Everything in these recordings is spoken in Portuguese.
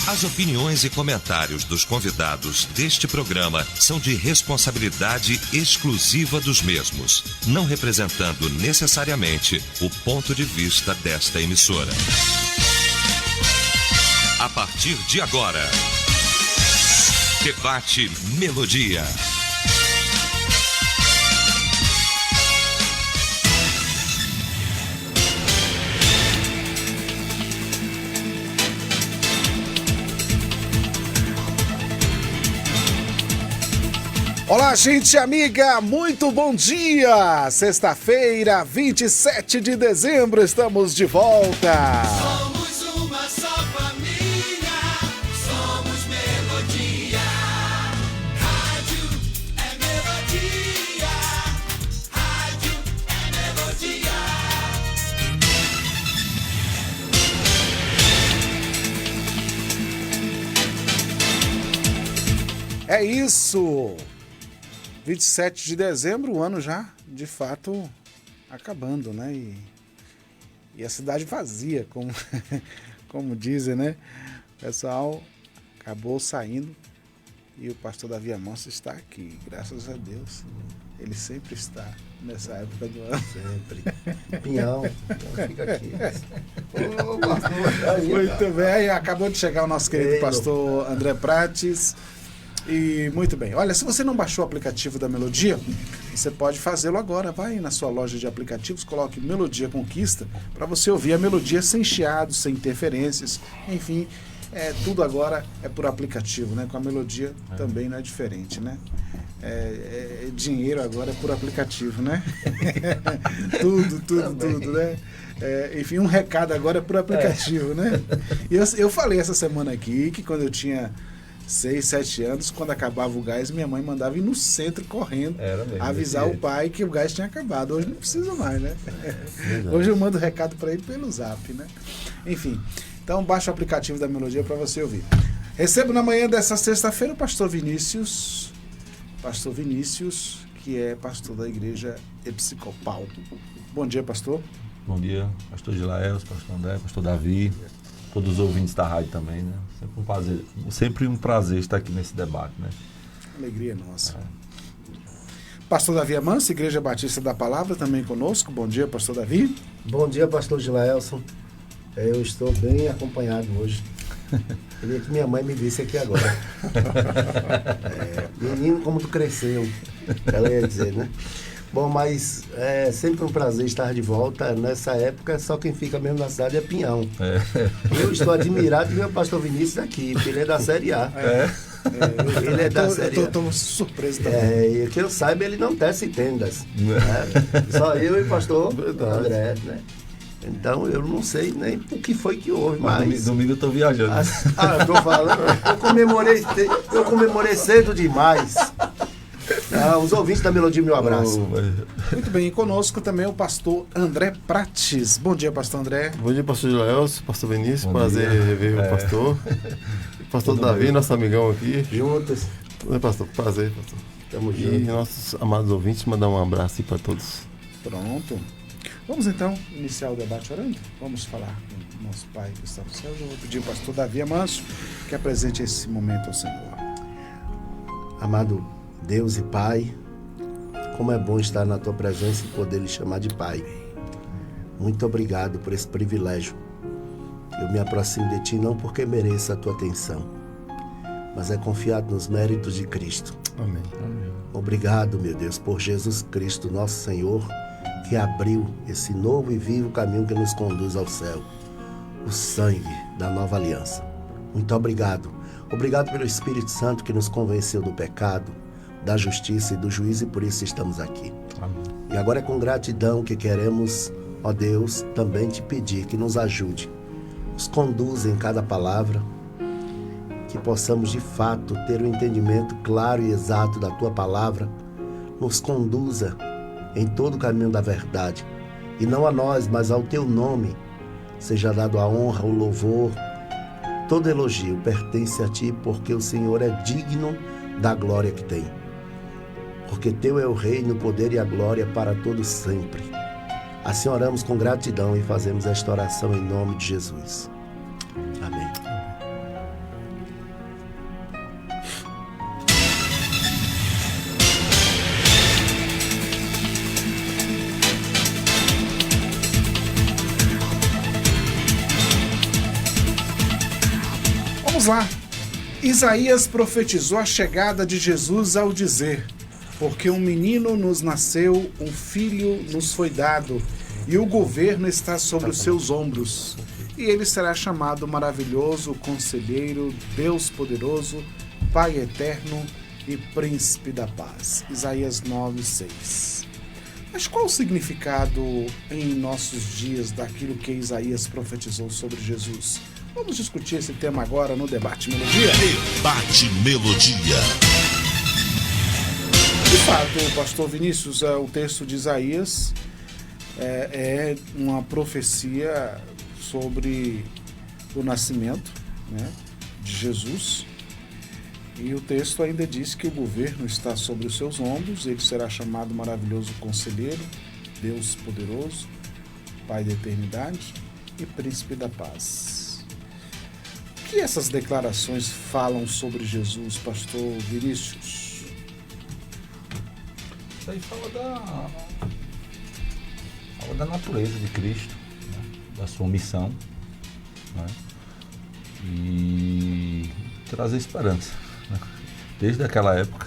As opiniões e comentários dos convidados deste programa são de responsabilidade exclusiva dos mesmos, não representando necessariamente o ponto de vista desta emissora. A partir de agora, Debate Melodia. Olá, gente amiga, muito bom dia! Sexta-feira, 27 de dezembro, estamos de volta! Somos uma só família, somos Melodia. Rádio é Melodia, rádio é Melodia. É isso! 27 de dezembro, o ano já, de fato, acabando, né? E a cidade vazia, como dizem, né? O pessoal acabou saindo e o pastor Davi Amanso está aqui, graças a Deus. Ele sempre está nessa época do ano. Sempre. Pinhão, fica aqui. Muito bem, acabou de chegar o nosso querido pastor André Prates. E muito bem, olha, se você não baixou o aplicativo da Melodia, você pode fazê-lo agora. Vai na sua loja de aplicativos, coloque Melodia Conquista para você ouvir a melodia sem chiado, sem interferências, enfim, tudo agora é por aplicativo, né? Com a Melodia também não é diferente, né? Dinheiro agora é por aplicativo, né? tudo, né? Enfim, um recado agora é por aplicativo, né? E eu falei essa semana aqui que quando eu tinha 6, 7 anos, quando acabava o gás, minha mãe mandava ir no centro correndo avisar o pai que o gás tinha acabado. Hoje não precisa mais, né? Hoje eu mando recado para ele pelo Zap, né? Enfim, então baixa o aplicativo da Melodia para você ouvir. Recebo na manhã dessa sexta-feira o pastor Vinícius, que é pastor da igreja Episcopal. Bom dia, pastor. Bom dia, pastor Gilael, pastor André, pastor Davi, todos os ouvintes da rádio também, né? Sempre um prazer estar aqui nesse debate, né? Alegria nossa. Pastor Davi Amanso, Igreja Batista da Palavra, também conosco. Bom dia, pastor Davi. Bom dia, pastor Gilaelson. Eu estou bem acompanhado hoje. Queria que minha mãe me visse aqui agora. Menino, como tu cresceu, ela ia dizer, né? Bom, mas é sempre um prazer estar de volta. Nessa época, só quem fica mesmo na cidade é Pinhão. Eu estou admirado de ver o pastor Vinícius aqui, porque ele é da Série A. Ele é da Série A. Eu estou surpreso também. E que eu saiba, ele não tece tendas. Só eu e o pastor André, né? Então, eu não sei nem o que foi que houve, mas... Domingo eu estou viajando. Eu tô falando. Eu comemorei cedo demais. Os ouvintes da Melodia, meu abraço. Muito bem, e conosco também o pastor André Prates. Bom dia, pastor André. Bom dia, pastor Gilaelson, pastor Vinícius. Prazer rever o pastor. Pastor Davi, nosso amigão aqui. Juntas. Pastor, prazer, pastor. Tamo E junto. nossos amados ouvintes, mandar um abraço para todos. Pronto. Vamos então iniciar o debate orando? Vamos falar com o nosso Pai que está no céu. Eu vou pedir ao pastor Davi Amanso que apresente esse momento ao Senhor. Amado Deus e Pai, como é bom estar na Tua presença e poder lhe chamar de Pai. Muito obrigado por esse privilégio. Eu me aproximo de Ti não porque mereça a Tua atenção, mas é confiado nos méritos de Cristo. Amém. Obrigado, meu Deus, por Jesus Cristo, nosso Senhor, que abriu esse novo e vivo caminho que nos conduz ao céu, o sangue da nova aliança. Muito obrigado. Obrigado pelo Espírito Santo que nos convenceu do pecado, da justiça e do juízo, e por isso estamos aqui. Amém. E agora é com gratidão que queremos, ó Deus, também te pedir que nos ajude, nos conduza em cada palavra, que possamos de fato ter um entendimento claro e exato da tua palavra, nos conduza em todo o caminho da verdade, e não a nós, mas ao teu nome seja dado a honra, o louvor, todo elogio pertence a ti, porque o Senhor é digno da glória que tem. Porque teu é o reino, o poder e a glória para todos sempre. Assim oramos com gratidão e fazemos esta oração em nome de Jesus. Amém. Vamos lá. Isaías profetizou a chegada de Jesus ao dizer: porque um menino nos nasceu, um filho nos foi dado, e o governo está sobre os seus ombros. E ele será chamado Maravilhoso, Conselheiro, Deus Poderoso, Pai Eterno e Príncipe da Paz. Isaías 9:6. Mas qual o significado em nossos dias daquilo que Isaías profetizou sobre Jesus? Vamos discutir esse tema agora no Debate Melodia. Debate Melodia. De fato, pastor Vinícius, o texto de Isaías é uma profecia sobre o nascimento, né, de Jesus. E o texto ainda diz que o governo está sobre os seus ombros, ele será chamado Maravilhoso Conselheiro, Deus Poderoso, Pai da Eternidade e Príncipe da Paz. O que essas declarações falam sobre Jesus, pastor Vinícius? Isso aí fala da natureza de Cristo, né? Da sua missão, né? E trazer esperança, né? Desde aquela época,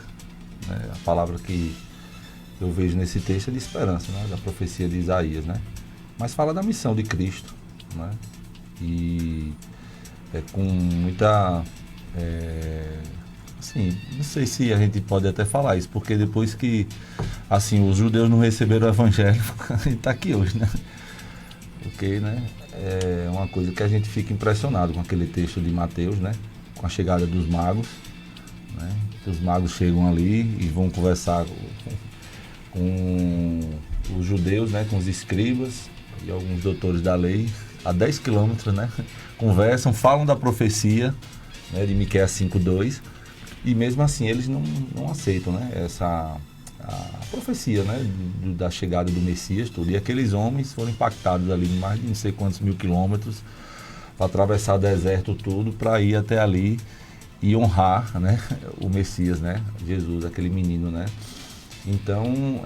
né? A palavra que eu vejo nesse texto é de esperança, né? Da profecia de Isaías, né? Mas fala da missão de Cristo, né? E com muita... assim, não sei se a gente pode até falar isso, porque depois que assim, os judeus não receberam o evangelho, a gente está aqui hoje, né? Porque, né, é uma coisa que a gente fica impressionado com aquele texto de Mateus, né? Com a chegada dos magos, né? Que os magos chegam ali e vão conversar com os judeus, né? Com os escribas e alguns doutores da lei, a 10 quilômetros, né? Conversam, falam da profecia, né, de Miqueias 5:2, e mesmo assim eles não aceitam, né, a profecia, né, da chegada do Messias, tudo. E aqueles homens foram impactados ali em mais de não sei quantos mil quilômetros para atravessar o deserto tudo para ir até ali e honrar, né, o Messias, né, Jesus, aquele menino, né. Então,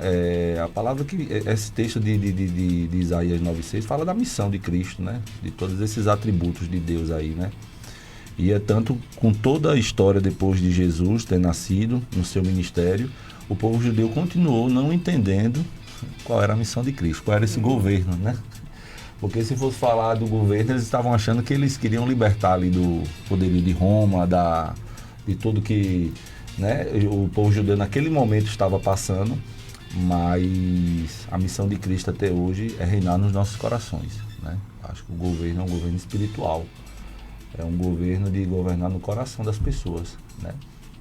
a palavra que esse texto de Isaías 9:6 fala da missão de Cristo, né, de todos esses atributos de Deus aí, né. E é tanto com toda a história depois de Jesus ter nascido no seu ministério, o povo judeu continuou não entendendo qual era a missão de Cristo, qual era esse governo, né? Porque se fosse falar do governo, eles estavam achando que eles queriam libertar ali do poderio de Roma, de tudo que, né, o povo judeu naquele momento estava passando, mas a missão de Cristo até hoje é reinar nos nossos corações, né? Acho que o governo é um governo espiritual. É um governo de governar no coração das pessoas, né?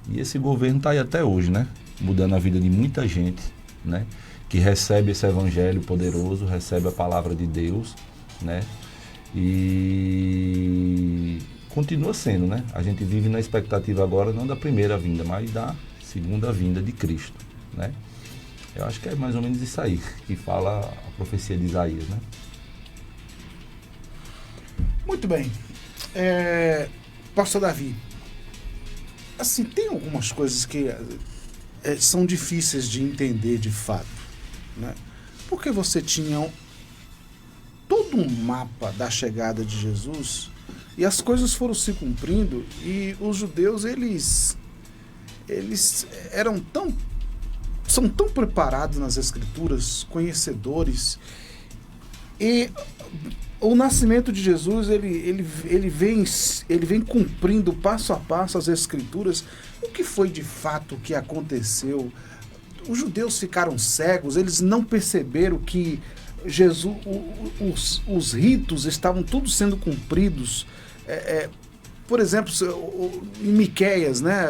E esse governo está aí até hoje, né? Mudando a vida de muita gente, né? Que recebe esse evangelho poderoso, recebe a palavra de Deus, né? E continua sendo, né? A gente vive na expectativa agora não da primeira vinda, mas da segunda vinda de Cristo, né? Eu acho que é mais ou menos isso aí que fala a profecia de Isaías, né? Muito bem. Pastor Davi, assim, tem algumas coisas que são difíceis de entender de fato, né? Porque você tinha todo um mapa da chegada de Jesus e as coisas foram se cumprindo e os judeus, eles são tão preparados nas escrituras, conhecedores, e o nascimento de Jesus, ele vem cumprindo passo a passo as escrituras. O que foi de fato que aconteceu? Os judeus ficaram cegos, eles não perceberam que Jesus, os ritos estavam todos sendo cumpridos. Por exemplo, em Miqueias, né?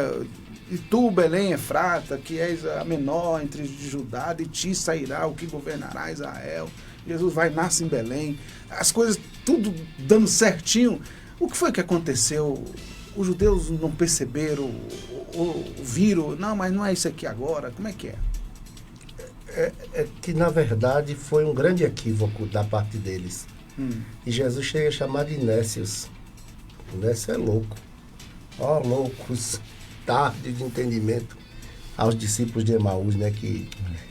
E tu, Belém Efrata, que és a menor entre Judá, de ti sairá o que governará Israel. Jesus nasce em Belém, as coisas tudo dando certinho. O que foi que aconteceu? Os judeus não perceberam, ou viram, não, mas não é isso aqui agora, como é que é? É que, na verdade, foi um grande equívoco da parte deles. E Jesus chega a chamar de nécios. O nécio é louco. Ó, loucos, tarde de entendimento aos discípulos de Emaús, né?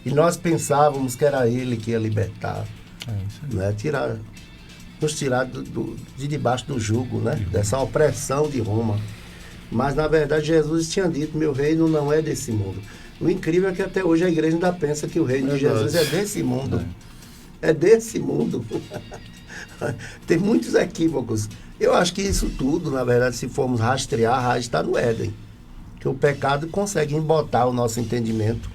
E nós pensávamos que era ele que ia libertar, né? Tirar nos tirar de debaixo do jugo, né? Dessa opressão de Roma. Mas, na verdade, Jesus tinha dito, meu reino não é desse mundo. O incrível é que até hoje a igreja ainda pensa que o reino de Jesus é desse mundo. É desse mundo. Tem muitos equívocos. Eu acho que isso tudo, na verdade, se formos rastrear, a raiz está no Éden. Que o pecado consegue embotar o nosso entendimento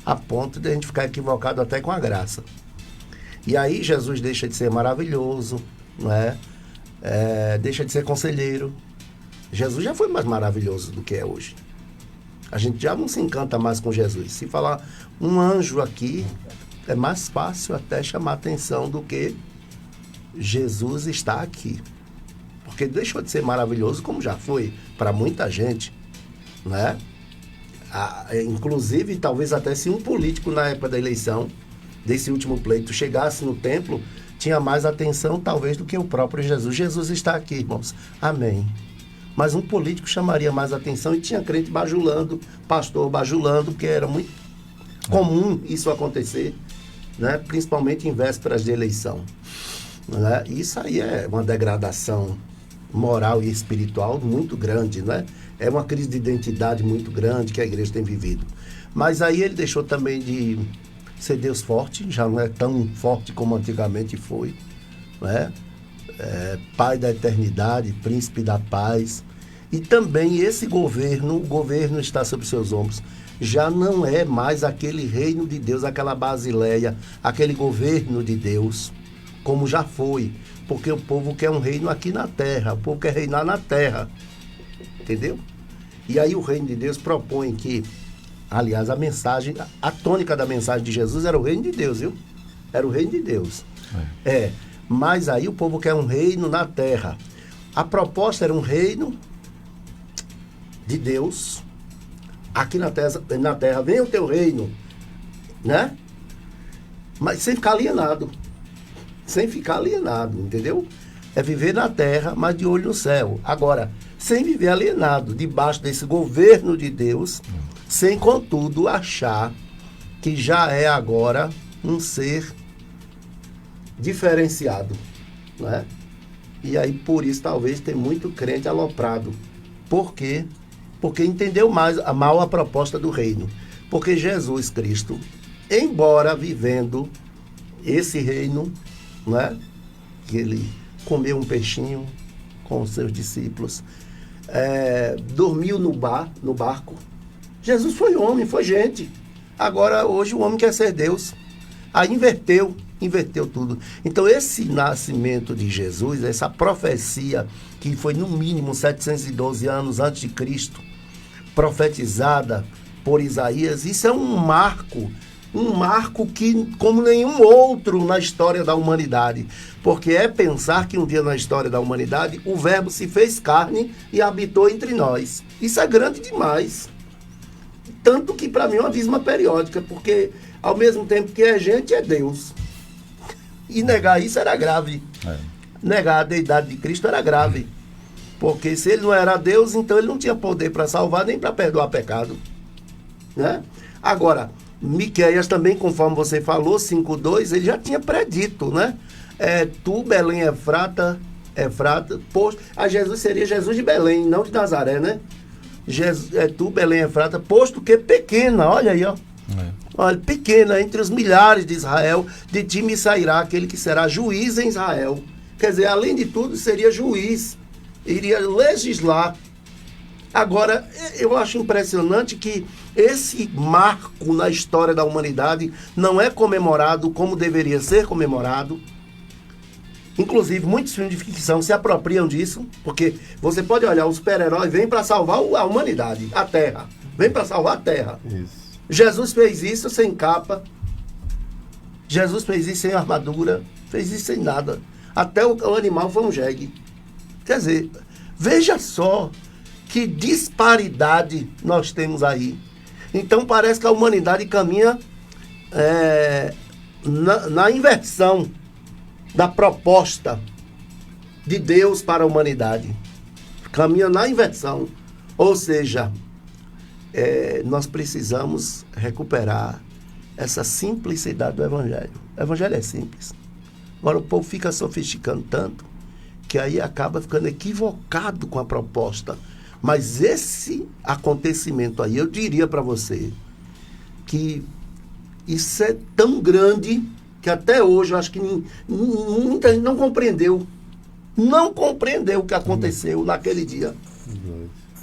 a ponto de a gente ficar equivocado até com a graça. E aí Jesus deixa de ser maravilhoso, não é? Deixa de ser conselheiro. Jesus já foi mais maravilhoso do que é hoje. A gente já não se encanta mais com Jesus. Se falar um anjo aqui, é mais fácil até chamar atenção do que Jesus está aqui. Porque deixou de ser maravilhoso como já foi para muita gente, né? Inclusive, talvez até se um político na época da eleição, desse último pleito, chegasse no templo, tinha mais atenção talvez do que o próprio Jesus. Jesus está aqui, irmãos. Amém. Mas um político chamaria mais atenção e tinha crente bajulando, pastor bajulando, porque era muito comum isso acontecer, né? Principalmente em vésperas de eleição. Né? Isso aí é uma degradação moral e espiritual muito grande, né? É uma crise de identidade muito grande que a igreja tem vivido. Mas aí ele deixou também de ser Deus forte, já não é tão forte como antigamente foi, né? Pai da eternidade, príncipe da paz. E também esse governo, o governo está sobre seus ombros. Já não é mais aquele reino de Deus, aquela Basileia, aquele governo de Deus, como já foi. Porque o povo quer um reino aqui na terra, o povo quer reinar na terra. Entendeu? E aí o reino de Deus propõe que, aliás, a mensagem, a tônica da mensagem de Jesus era o reino de Deus, viu? Era o reino de Deus. Mas aí o povo quer um reino na terra. A proposta era um reino de Deus. Aqui na terra vem o teu reino, né? Mas sem ficar alienado. Sem ficar alienado, entendeu? É viver na terra, mas de olho no céu. Agora, sem viver alienado, debaixo desse governo de Deus, sem, contudo, achar que já é agora um ser diferenciado, né? E aí, por isso, talvez, tem muito crente aloprado. Por quê? Porque entendeu mal a proposta do reino. Porque Jesus Cristo, embora vivendo esse reino, né? Que ele comeu um peixinho com os seus discípulos, dormiu no barco. Jesus foi homem, foi gente. Agora, hoje, o homem quer ser Deus. Aí inverteu tudo. Então, esse nascimento de Jesus, essa profecia que foi no mínimo 712 anos antes de Cristo, profetizada por Isaías, isso é um marco que como nenhum outro na história da humanidade. Porque é pensar que um dia na história da humanidade o Verbo se fez carne e habitou entre nós. Isso é grande demais. Tanto que para mim é uma dízima periódica, porque ao mesmo tempo que é gente, é Deus. E negar isso era grave. Negar a deidade de Cristo era grave. Porque se ele não era Deus, então ele não tinha poder para salvar nem para perdoar pecado. Né? Agora, Miqueias também, conforme você falou, 5:2, ele já tinha predito, né? Tu, Belém Efrata, a Jesus seria Jesus de Belém, não de Nazaré, né? Tu, Belém Efrata, posto que pequena, olha aí, ó. Olha, pequena, entre os milhares de Israel, de ti me sairá aquele que será juiz em Israel. Quer dizer, além de tudo, seria juiz, iria legislar. Agora, eu acho impressionante que esse marco na história da humanidade não é comemorado como deveria ser comemorado. Inclusive, muitos filmes de ficção se apropriam disso, porque você pode olhar, os super-heróis vêm para salvar a humanidade, a Terra. Vem para salvar a Terra. Isso. Jesus fez isso sem capa. Jesus fez isso sem armadura. Fez isso sem nada. Até o animal foi um jegue. Quer dizer, veja só que disparidade nós temos aí. Então parece que a humanidade caminha na inversão da proposta de Deus para a humanidade. Caminha na inversão. Ou seja, nós precisamos recuperar essa simplicidade do Evangelho. O Evangelho é simples. Agora o povo fica sofisticando tanto que aí acaba ficando equivocado com a proposta. Mas esse acontecimento aí, eu diria para você que isso é tão grande que até hoje eu acho que muita gente não compreendeu. Não compreendeu o que aconteceu naquele dia.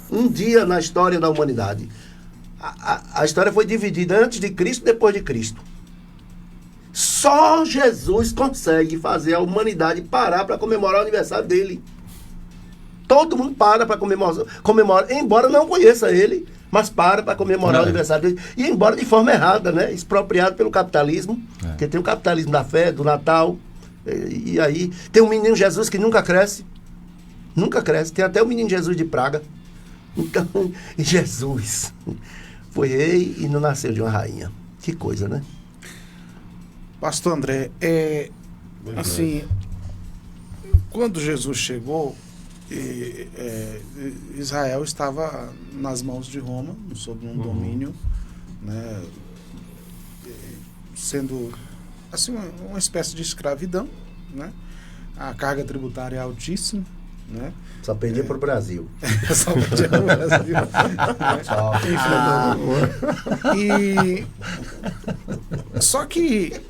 Um dia na história da humanidade. A história foi dividida antes de Cristo e depois de Cristo. Só Jesus consegue fazer a humanidade parar para comemorar o aniversário dele. Todo mundo para comemorar, embora não conheça ele, mas para comemorar o aniversário dele. E embora de forma errada, né? Expropriado pelo capitalismo, porque tem o capitalismo da fé, do Natal. E aí tem o menino Jesus que nunca cresce. Nunca cresce. Tem até o menino Jesus de Praga. Então, Jesus foi rei e não nasceu de uma rainha. Que coisa, né? Pastor André, assim, quando Jesus chegou, Israel estava nas mãos de Roma, sob um domínio, né, sendo assim uma espécie de escravidão, né? A carga tributária é altíssima, né? Só perdia para o Brasil. Só perdia para o Brasil. Enfim, só que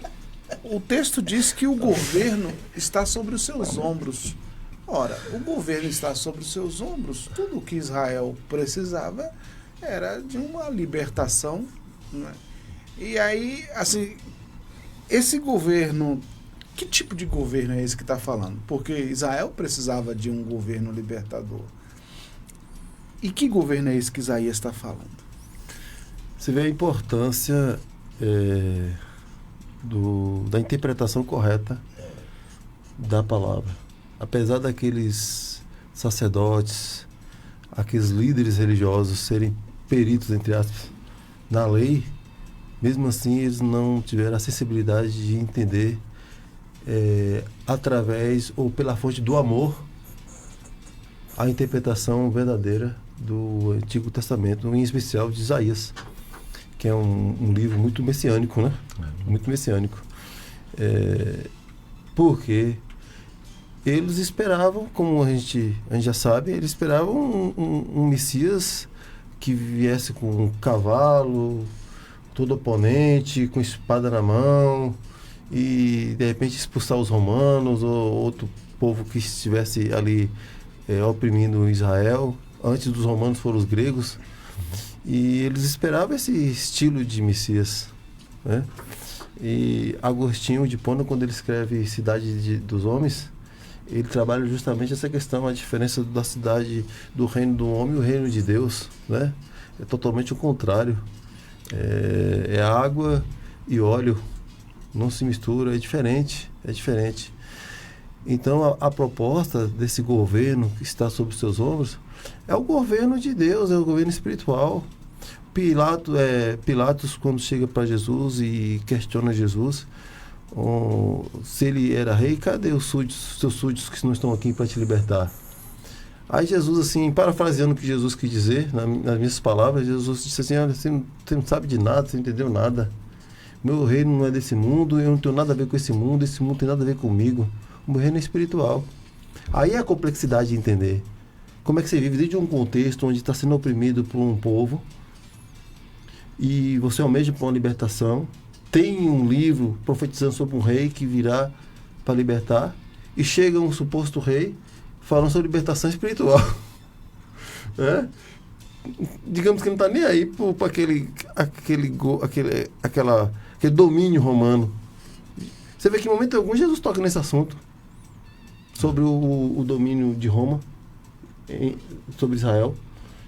o texto diz que o governo está sobre os seus ombros. Ora, o governo está sobre os seus ombros. Tudo o que Israel precisava era de uma libertação, né? E aí, assim, esse governo, que tipo de governo é esse que está falando? Porque Israel precisava de um governo libertador. E que governo é esse que Isaías está falando? Você vê a importância da interpretação correta da palavra. Apesar daqueles sacerdotes, aqueles líderes religiosos serem peritos, entre aspas, na lei, mesmo assim eles não tiveram a sensibilidade de entender através ou pela fonte do amor a interpretação verdadeira do Antigo Testamento, em especial de Isaías, que é um livro muito messiânico, né? Muito messiânico. Porque eles esperavam, como a gente já sabe, eles esperavam um Messias que viesse com um cavalo, todo oponente, com espada na mão, e de repente expulsar os romanos ou outro povo que estivesse ali oprimindo Israel. Antes dos romanos foram os gregos, e eles esperavam esse estilo de Messias, né? E Agostinho de Hipona, quando ele escreve Cidade dos Homens, ele trabalha justamente essa questão, a diferença da cidade, do reino do homem e o reino de Deus, né? É totalmente o contrário. É água e óleo, não se mistura, é diferente. Então a proposta desse governo que está sobre os seus ombros é o governo de Deus, é o governo espiritual. Pilatos, quando chega para Jesus e questiona Jesus, se ele era rei, cadê os seus súditos que não estão aqui para te libertar? Aí Jesus, assim, parafraseando o que Jesus quis dizer, nas minhas palavras, Jesus disse assim: olha, você não sabe de nada, você não entendeu nada. Meu reino não é desse mundo, eu não tenho nada a ver com esse mundo tem nada a ver comigo. O meu reino é espiritual. Aí é a complexidade de entender. Como é que você vive dentro de um contexto onde está sendo oprimido por um povo e você almeja por uma libertação, tem um livro profetizando sobre um rei que virá para libertar, e chega um suposto rei falando sobre libertação espiritual. Digamos que não está nem aí para aquele domínio romano. Você vê que em momento algum Jesus toca nesse assunto sobre o domínio de Roma sobre Israel.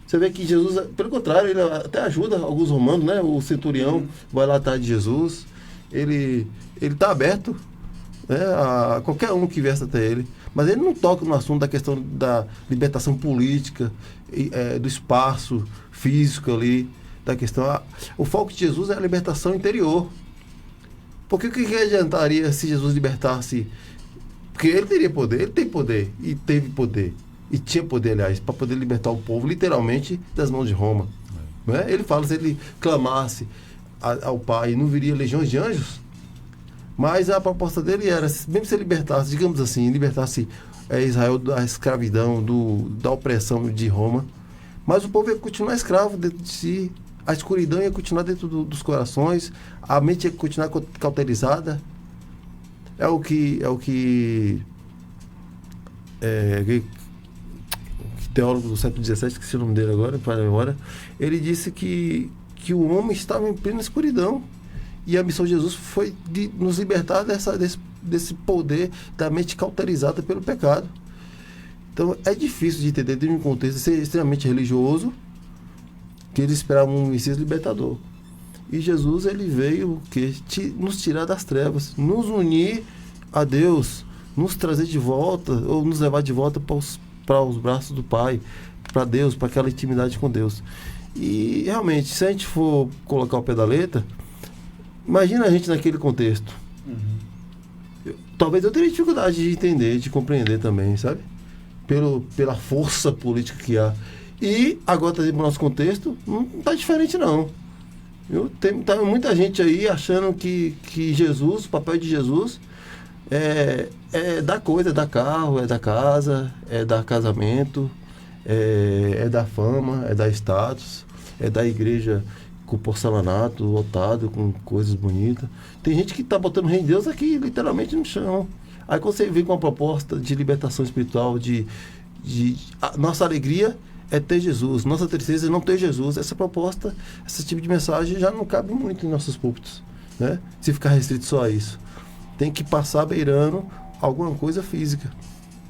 Você vê que Jesus, pelo contrário, ele até ajuda alguns romanos, né? O centurião vai lá atrás de Jesus, ele está aberto, né, a qualquer um que viesse até ele, mas ele não toca no assunto da questão da libertação política, do espaço físico ali, da questão. O foco de Jesus é a libertação interior. Porque o que adiantaria se Jesus libertasse? Porque ele teria poder, ele tem poder, e teve poder. E tinha poder, aliás, para poder libertar o povo, literalmente, das mãos de Roma. Né? Ele fala, se ele clamasse ao Pai, não viria legiões de anjos? Mas a proposta dele era, mesmo se ele libertasse, digamos assim, libertasse Israel da escravidão, da opressão de Roma, mas o povo ia continuar escravo dentro de si, a escuridão ia continuar dentro dos corações, a mente ia continuar cauterizada. É o que teólogo do século XVII, esqueci o nome dele agora, para a memória, ele disse que o homem estava em plena escuridão e a missão de Jesus foi de nos libertar desse poder da mente cauterizada pelo pecado. Então é difícil de entender dentro de um contexto ser extremamente religioso que eles esperavam um Messias libertador. E Jesus, ele veio nos tirar das trevas, nos unir a Deus, nos trazer de volta, ou nos levar de volta para os braços do Pai, para Deus, para aquela intimidade com Deus. E realmente, se a gente for colocar o pé da letra, imagina a gente naquele contexto. Talvez eu teria dificuldade de entender, de compreender também, sabe? Pela força política que há. E agora, trazendo para o nosso contexto, não está diferente não. Tem muita gente aí achando que Jesus, o papel de Jesus é dar coisa, é dar carro, é dar casa, é dar casamento, é dar fama, é dar status, é dar igreja com porcelanato lotado, com coisas bonitas. Tem gente que está botando o reino de Deus aqui literalmente no chão. Aí quando você vem com uma proposta de libertação espiritual, nossa alegria é ter Jesus, nossa tristeza é não ter Jesus. Essa proposta, esse tipo de mensagem já não cabe muito em nossos púlpitos, né? Se ficar restrito só a isso. Tem que passar beirando alguma coisa física,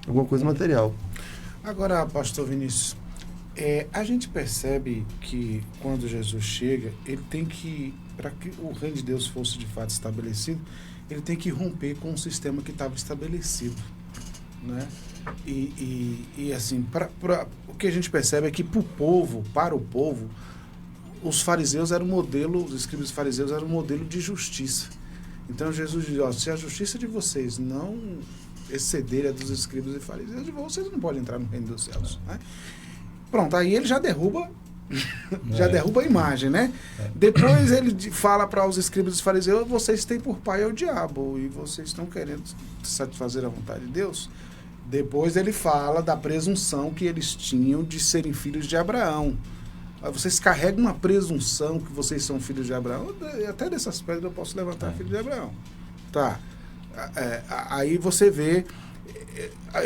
alguma coisa material. Agora, pastor Vinícius, a gente percebe que quando Jesus chega, ele tem que, para que o reino de Deus fosse de fato estabelecido, ele tem que romper com o sistema que estava estabelecido, né? E assim, o que a gente percebe é que para o povo, os fariseus eram os escribas fariseus eram um modelo de justiça. Então Jesus diz, se a justiça de vocês não exceder a dos escribas e fariseus, vocês não podem entrar no reino dos céus, né? Pronto, aí ele já derruba a imagem, né? Depois ele fala para os escribas e fariseus, vocês têm por pai o diabo e vocês estão querendo satisfazer a vontade de Deus. Depois ele fala da presunção que eles tinham de serem filhos de Abraão. Vocês carregam uma presunção que vocês são filhos de Abraão. Até dessas pedras eu posso levantar filho de Abraão. Tá. Aí você vê...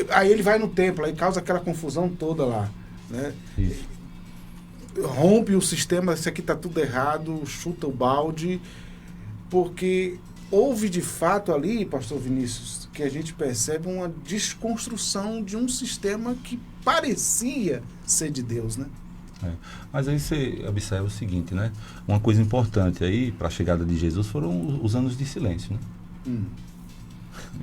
Aí ele vai no templo, aí causa aquela confusão toda lá, né? Isso. Rompe o sistema, isso aqui está tudo errado, chuta o balde, porque houve de fato ali, pastor Vinícius, que a gente percebe uma desconstrução de um sistema que parecia ser de Deus, né? Mas aí você observa o seguinte, né? Uma coisa importante aí para a chegada de Jesus foram os anos de silêncio, né?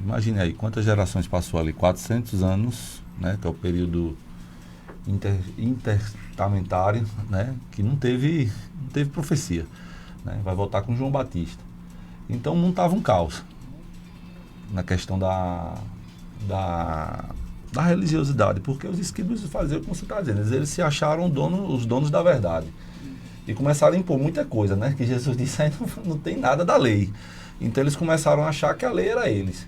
Imagine aí, quantas gerações passou ali? 400 anos, né? Que é o período intertestamentário, né? Que não teve profecia, né? Vai voltar com João Batista. Então o mundo estava um caos na questão da religiosidade, porque os escribas faziam como você está dizendo, eles se acharam os donos da verdade e começaram a impor muita coisa, né? Que Jesus disse aí não tem nada da lei. Então eles começaram a achar que a lei era eles.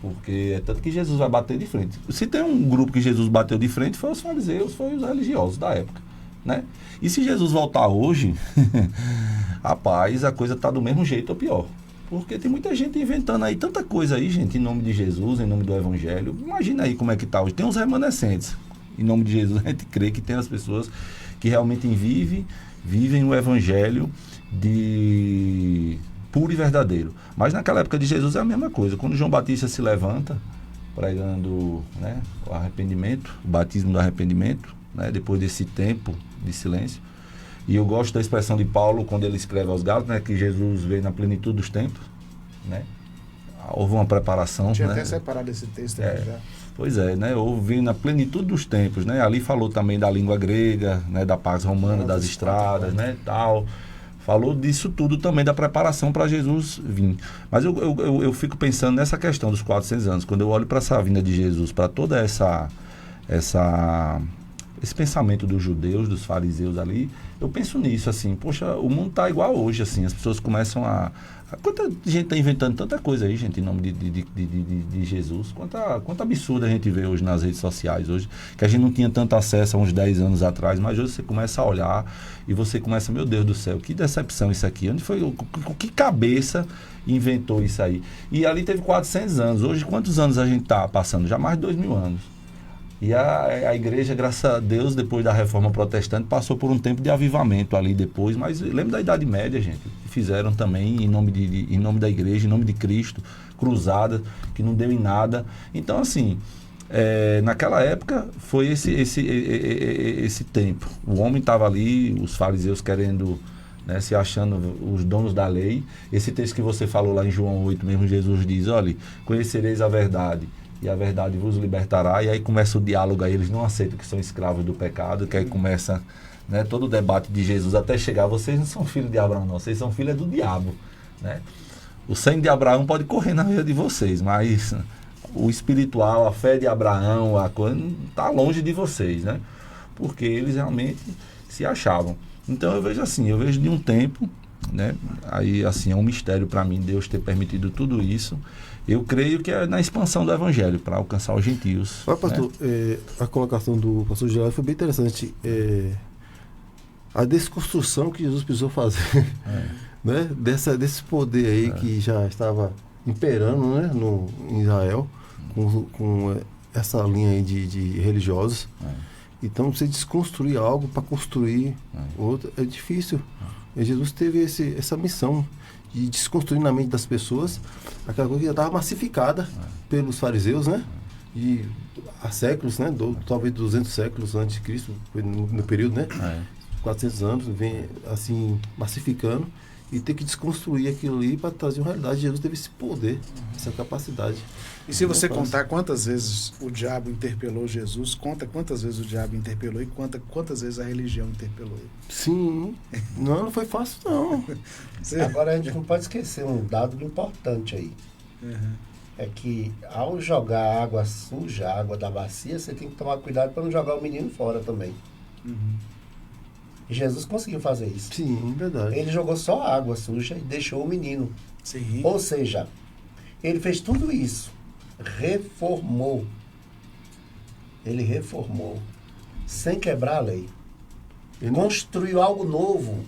Porque é tanto que Jesus vai bater de frente. Se tem um grupo que Jesus bateu de frente, foi os fariseus, foi os religiosos da época, né? E se Jesus voltar hoje, rapaz, a coisa tá do mesmo jeito ou pior. Porque tem muita gente inventando aí tanta coisa aí, gente, em nome de Jesus, em nome do Evangelho. Imagina aí como é que tá hoje. Tem uns remanescentes. Em nome de Jesus, a gente crê que tem as pessoas que realmente vivem o Evangelho de puro e verdadeiro. Mas naquela época de Jesus é a mesma coisa. Quando João Batista se levanta, pregando, né, o arrependimento, o batismo do arrependimento, né, depois desse tempo de silêncio. E eu gosto da expressão de Paulo quando ele escreve aos Gálatas, né, que Jesus veio na plenitude dos tempos, né? Houve uma preparação. Tinha, né, até separado esse texto aí já. Pois é, né? Houve na plenitude dos tempos, né? Ali falou também da língua grega, né, da paz romana, das estradas, né, tal. Falou disso tudo também, da preparação para Jesus vir. Mas eu fico pensando nessa questão dos 400 anos, quando eu olho para essa vinda de Jesus, para toda essa esse pensamento dos judeus, dos fariseus ali, eu penso nisso, assim, poxa, o mundo está igual hoje, assim, as pessoas começam quanta gente está inventando tanta coisa aí, gente, em nome de Jesus. Quanto absurdo a gente vê hoje nas redes sociais, hoje, que a gente não tinha tanto acesso há uns 10 anos atrás, mas hoje você começa a olhar e você começa, meu Deus do céu, que decepção isso aqui. Onde foi, que cabeça inventou isso aí? E ali teve 400 anos. Hoje, quantos anos a gente está passando? Já mais de 2000 anos. E a igreja, graças a Deus, depois da reforma protestante, passou por um tempo de avivamento ali depois, mas lembra da Idade Média, gente, que fizeram também em nome da igreja, em nome de Cristo, cruzada, que não deu em nada. Então, assim, naquela época foi esse tempo. O homem estava ali, os fariseus querendo, né, se achando os donos da lei. Esse texto que você falou lá em João 8, mesmo Jesus diz, olha, conhecereis a verdade, e a verdade vos libertará. E aí começa o diálogo, aí eles não aceitam que são escravos do pecado, que aí começa, né, todo o debate de Jesus até chegar, vocês não são filhos de Abraão não, vocês são filhos do diabo, né? O sangue de Abraão pode correr na vida de vocês, mas o espiritual, a fé de Abraão, a coisa está longe de vocês, né? Porque eles realmente se achavam. Então eu vejo assim, eu vejo de um tempo, né? Aí assim, é um mistério para mim Deus ter permitido tudo isso. Eu creio que é na expansão do evangelho para alcançar os gentios. Olha, pastor, né? A colocação do pastor Geraldo foi bem interessante. A desconstrução que Jesus precisou fazer, né? Desse poder aí que já estava imperando, né? Em Israel, com essa linha aí de religiosos. Então, você desconstruir algo para construir outro é difícil. E Jesus teve essa missão de desconstruir na mente das pessoas aquela coisa que já estava massificada pelos fariseus, né? E há séculos, né? Talvez 200 séculos antes de Cristo, no período, né? 400 anos, vem assim, massificando, e ter que desconstruir aquilo ali para trazer uma realidade. Jesus teve esse poder, essa capacidade. E se você contar quantas vezes o diabo interpelou Jesus, conta quantas vezes o diabo interpelou e quantas vezes a religião interpelou ele. Sim, não foi fácil não. Agora a gente não pode esquecer um dado importante aí. É que ao jogar água suja, a água da bacia, você tem que tomar cuidado para não jogar o menino fora também. E Jesus conseguiu fazer isso. Sim, verdade. Ele jogou só a água suja e deixou o menino. Sim. Ou seja, ele fez tudo isso. Reformou. Ele reformou. Sem quebrar a lei. Ele construiu algo novo.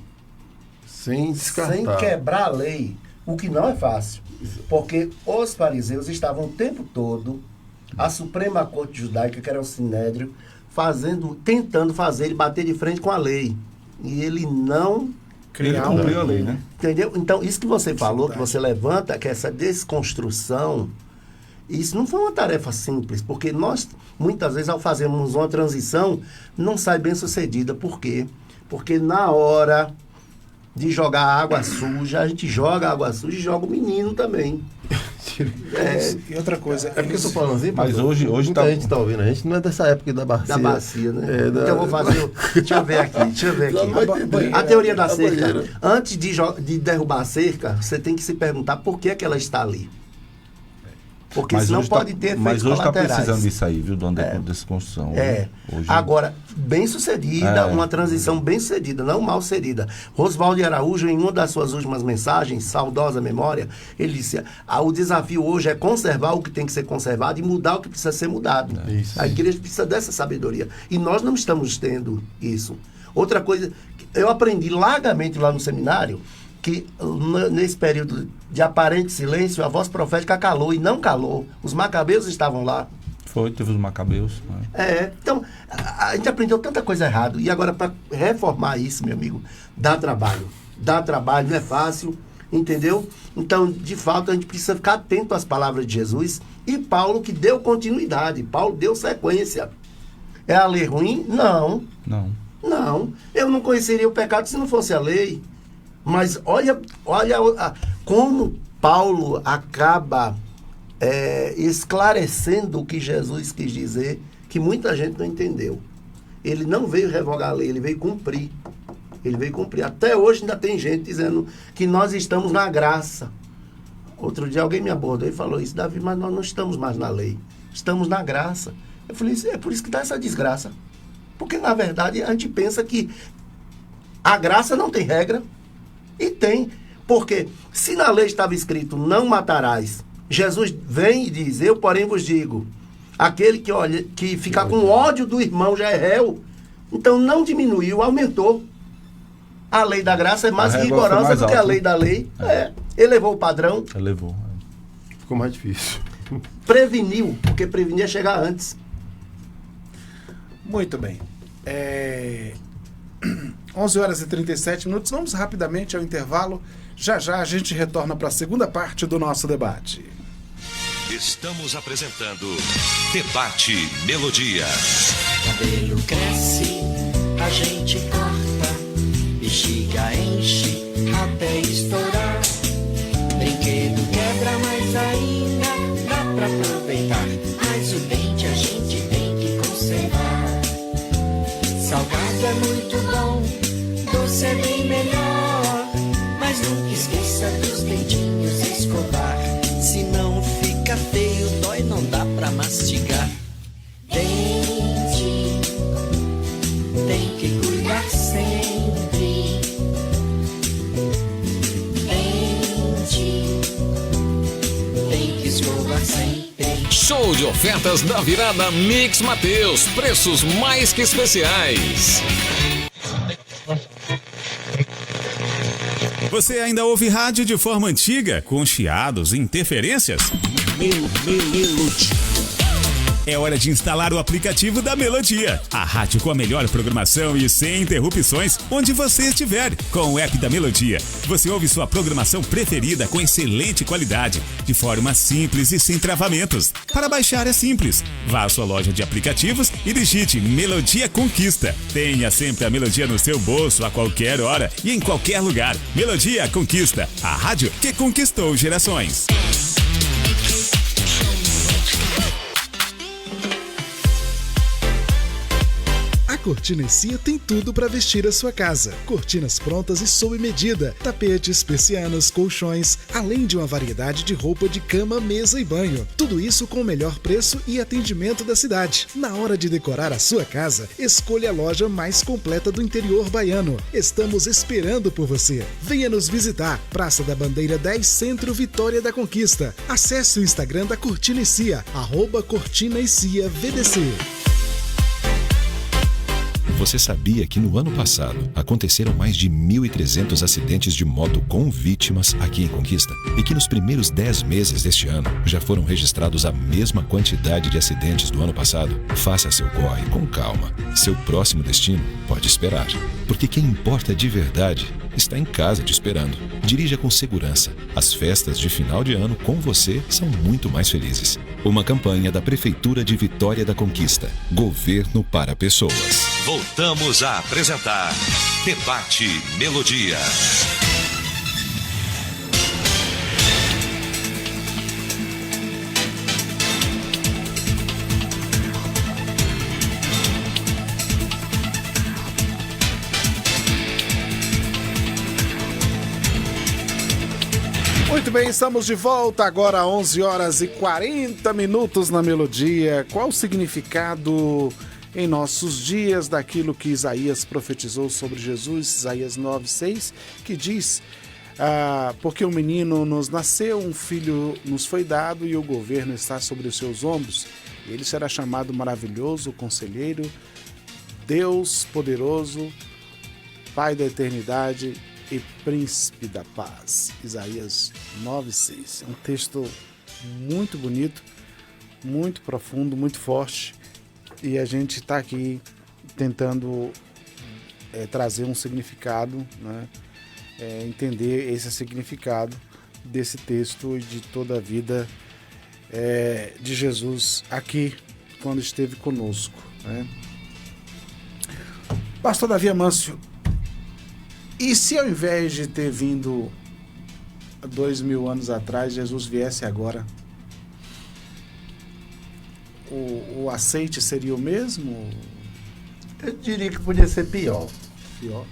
Sem descartar. Sem quebrar a lei. O que não é fácil. Porque os fariseus estavam o tempo todo, a Suprema Corte Judaica, que era o Sinédrio, tentando fazer ele bater de frente com a lei. E ele não cumpriu a lei, né? Entendeu? Então, isso que você falou, que você levanta, que essa desconstrução, isso não foi uma tarefa simples, porque nós, muitas vezes, ao fazermos uma transição, não sai bem sucedida. Por quê? Porque na hora de jogar água suja, a gente joga água suja e joga o menino também. E outra coisa... É porque eu tô falando assim, mas hoje muita gente tá ouvindo, a gente não é dessa época da bacia. Da bacia, né? Então eu vou fazer... Deixa eu ver aqui. A teoria da cerca. Antes de derrubar a cerca, você tem que se perguntar por que ela está ali. Porque mas senão pode ter efeitos Mas hoje está colaterais. precisando disso aí, viu, de uma desconstrução. Hoje... Agora, bem sucedida, uma transição bem sucedida, não mal sucedida. Oswaldo de Araújo, em uma das suas últimas mensagens, saudosa memória, ele disse, o desafio hoje é conservar o que tem que ser conservado e mudar o que precisa ser mudado. A igreja precisa dessa sabedoria. E nós não estamos tendo isso. Outra coisa, eu aprendi largamente lá no seminário, que nesse período de aparente silêncio, a voz profética calou, e não calou. Os macabeus estavam lá. Teve os macabeus. Né? Então, a gente aprendeu tanta coisa errada. E agora, para reformar isso, meu amigo, dá trabalho. Dá trabalho, não é fácil, entendeu? Então, de fato, a gente precisa ficar atento às palavras de Jesus. E Paulo, que deu continuidade. Paulo deu sequência. É a lei ruim? Não. Eu não conheceria o pecado se não fosse a lei. Mas olha como Paulo acaba esclarecendo o que Jesus quis dizer, que muita gente não entendeu. Ele não veio revogar a lei, ele veio cumprir. Até hoje ainda tem gente dizendo que nós estamos na graça. Outro dia alguém me abordou e falou isso, Davi, mas nós não estamos mais na lei. Estamos na graça. Eu falei, é por isso que dá essa desgraça. Porque, na verdade, a gente pensa que a graça não tem regra. E tem. Porque se na lei estava escrito, não matarás, Jesus vem e diz, eu, porém, vos digo, aquele que ficar com ódio do irmão já é réu. Então, não diminuiu, aumentou. A lei da graça é mais rigorosa do que a lei da lei. Elevou o padrão. Elevou. Ficou mais difícil. Preveniu, porque prevenir é chegar antes. Muito bem. 11 horas e 37 minutos. Vamos rapidamente ao intervalo. Já já a gente retorna para a segunda parte do nosso debate. Estamos apresentando Debate Melodia. Cabelo cresce, a gente corta, bexiga enche até estourar. Brinquedo quebra, mas ainda dá pra aproveitar. Mas o dente a gente tem que conservar. Salgado é muito bom, doce é bem melhor. Mas nunca esqueça dos dentinhos escovar. Se não fica feio, dói, não dá pra mastigar. Dente tem que cuidar sempre. Dente tem que escovar sempre. Show de ofertas da virada Mix Mateus. Preços mais que especiais. Você ainda ouve rádio de forma antiga, com chiados e interferências? É hora de instalar o aplicativo da Melodia. A rádio com a melhor programação e sem interrupções, onde você estiver. Com o app da Melodia, você ouve sua programação preferida com excelente qualidade, de forma simples e sem travamentos. Para baixar é simples. Vá à sua loja de aplicativos e digite Melodia Conquista. Tenha sempre a Melodia no seu bolso, a qualquer hora e em qualquer lugar. Melodia Conquista, a rádio que conquistou gerações. Cortina e Cia tem tudo para vestir a sua casa. Cortinas prontas e sob medida, tapetes, persianas, colchões, além de uma variedade de roupa de cama, mesa e banho. Tudo isso com o melhor preço e atendimento da cidade. Na hora de decorar a sua casa, escolha a loja mais completa do interior baiano. Estamos esperando por você. Venha nos visitar. Praça da Bandeira 10, Centro, Vitória da Conquista. Acesse o Instagram da Cortina e Cia, @Cortina e Cia VDC. Você sabia que no ano passado aconteceram mais de 1.300 acidentes de moto com vítimas aqui em Conquista? E que nos primeiros 10 meses deste ano já foram registrados a mesma quantidade de acidentes do ano passado? Faça seu corre com calma. Seu próximo destino pode esperar. Porque quem importa de verdade está em casa te esperando. Dirija com segurança. As festas de final de ano com você são muito mais felizes. Uma campanha da Prefeitura de Vitória da Conquista. Governo para pessoas. Voltamos a apresentar Debate Melodia. Muito bem, estamos de volta agora, 11 horas e 40 minutos na Melodia. Qual o significado em nossos dias daquilo que Isaías profetizou sobre Jesus, Isaías 9:6, que diz: porque um menino nos nasceu, um filho nos foi dado e o governo está sobre os seus ombros. Ele será chamado Maravilhoso, Conselheiro, Deus Poderoso, Pai da Eternidade e Príncipe da Paz. Isaías 9:6. É um texto muito bonito, muito profundo, muito forte. E a gente está aqui tentando trazer um significado, né? Entender esse significado desse texto e de toda a vida de Jesus aqui, quando esteve conosco, né? Pastor Davi Amâncio, e se ao invés de ter vindo 2000 anos atrás, Jesus viesse agora? O aceite seria o mesmo? Eu diria que podia ser pior. Pior.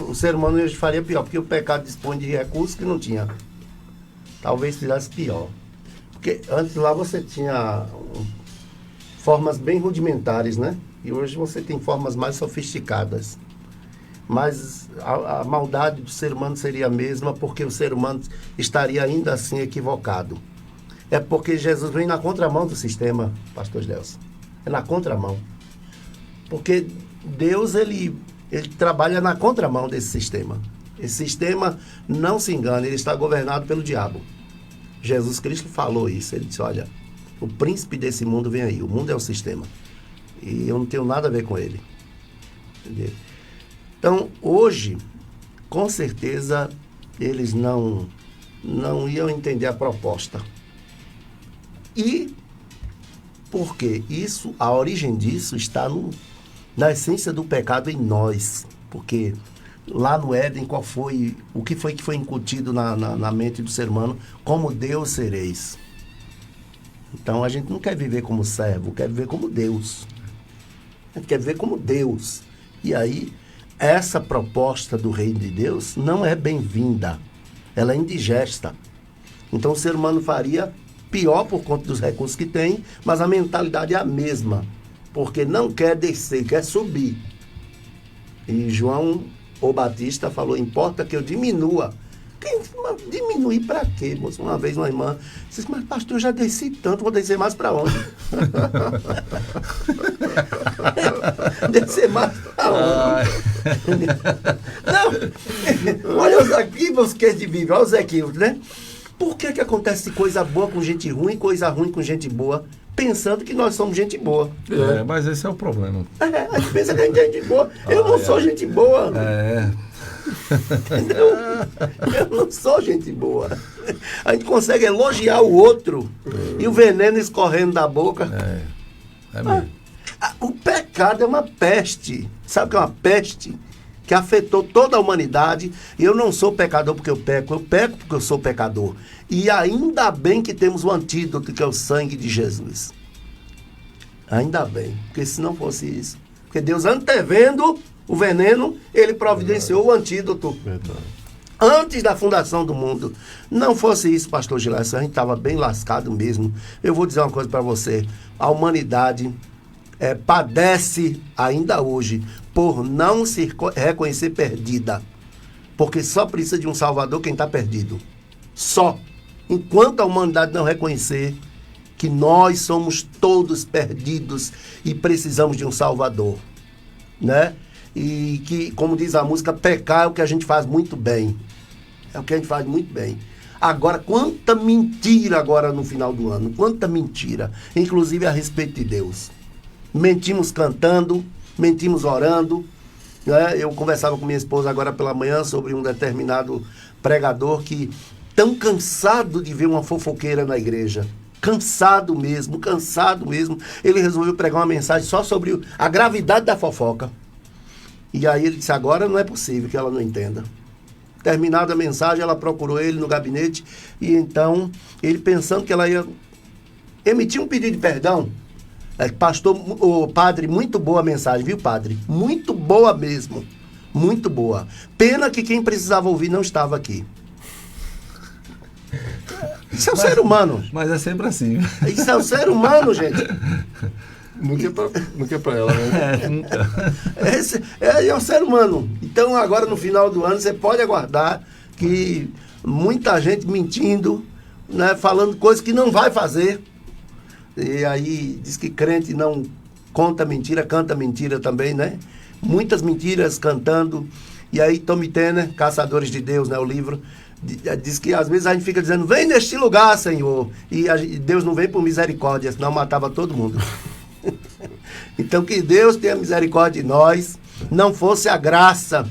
O ser humano hoje faria pior, porque o pecado dispõe de recursos que não tinha. Talvez fizesse pior. Porque antes lá você tinha formas bem rudimentares, né? E hoje você tem formas mais sofisticadas. Mas a maldade do ser humano seria a mesma, porque o ser humano estaria ainda assim equivocado. É porque Jesus vem na contramão do sistema, pastor Gelson. É na contramão. Porque Deus, ele trabalha na contramão desse sistema. Esse sistema, não se engane, ele está governado pelo diabo. Jesus Cristo falou isso. Ele disse, olha, o príncipe desse mundo vem aí. O mundo é o sistema. E eu não tenho nada a ver com ele. Entendeu? Então, hoje, com certeza, eles não iam entender a proposta. E por quê? A origem disso está na essência do pecado em nós. Porque lá no Éden, o que foi incutido na mente do ser humano? Como Deus sereis. Então, a gente não quer viver como servo, quer viver como Deus. A gente quer viver como Deus. E aí, essa proposta do reino de Deus não é bem-vinda. Ela é indigesta. Então, o ser humano faria pior por conta dos recursos que tem, mas a mentalidade é a mesma. Porque não quer descer, quer subir. E João, o Batista, falou, importa que eu diminua. Diminuir para quê, moço? Uma vez uma irmã disse, mas pastor, eu já desci tanto, vou descer mais para onde? Descer mais para onde? Não, olha os equívocos que a gente vive, olha os equívocos, né? Por que acontece coisa boa com gente ruim, coisa ruim com gente boa, pensando que nós somos gente boa? Mas esse é o problema. A gente pensa que a gente é gente boa. Eu não sou gente boa. Eu não sou gente boa. A gente consegue elogiar o outro e o veneno escorrendo da boca. Mesmo. O pecado é uma peste. Sabe o que é uma peste? Que afetou toda a humanidade. E eu não sou pecador porque eu peco porque eu sou pecador. E ainda bem que temos o antídoto, que é o sangue de Jesus. Ainda bem, porque se não fosse isso, porque Deus, antevendo o veneno, ele providenciou o antídoto. Verdade. Antes da fundação do mundo. Não fosse isso, pastor Gilason, a gente estava bem lascado mesmo. Eu vou dizer uma coisa para você. A humanidade padece ainda hoje por não se reconhecer perdida. Porque só precisa de um salvador quem está perdido. Só. Enquanto a humanidade não reconhecer que nós somos todos perdidos e precisamos de um salvador, né? E que, como diz a música, pecar é o que a gente faz muito bem. É o que a gente faz muito bem. Agora, quanta mentira agora no final do ano. Quanta mentira. Inclusive a respeito de Deus. Mentimos cantando, mentimos orando. Né? Eu conversava com minha esposa agora pela manhã sobre um determinado pregador que, tão cansado de ver uma fofoqueira na igreja, cansado mesmo, ele resolveu pregar uma mensagem só sobre a gravidade da fofoca. E aí ele disse, agora não é possível que ela não entenda. Terminada a mensagem, ela procurou ele no gabinete, e então, ele pensando que ela ia emitir um pedido de perdão, padre, muito boa a mensagem, viu, padre? Muito boa mesmo, muito boa. Pena que quem precisava ouvir não estava aqui. Isso é o ser humano. Mas é sempre assim. Isso é o ser humano, gente. Nunca é pra ela, né? É o ser humano. Então, agora no final do ano, você pode aguardar que muita gente mentindo, né, falando coisas que não vai fazer. E aí diz que crente não conta mentira, canta mentira também, né? Muitas mentiras cantando. E aí Tommy Tanner, Caçadores de Deus, né, o livro, diz que às vezes a gente fica dizendo, vem neste lugar, Senhor. E Deus não vem por misericórdia, senão matava todo mundo. Então que Deus tenha misericórdia de nós. Não fosse a graça,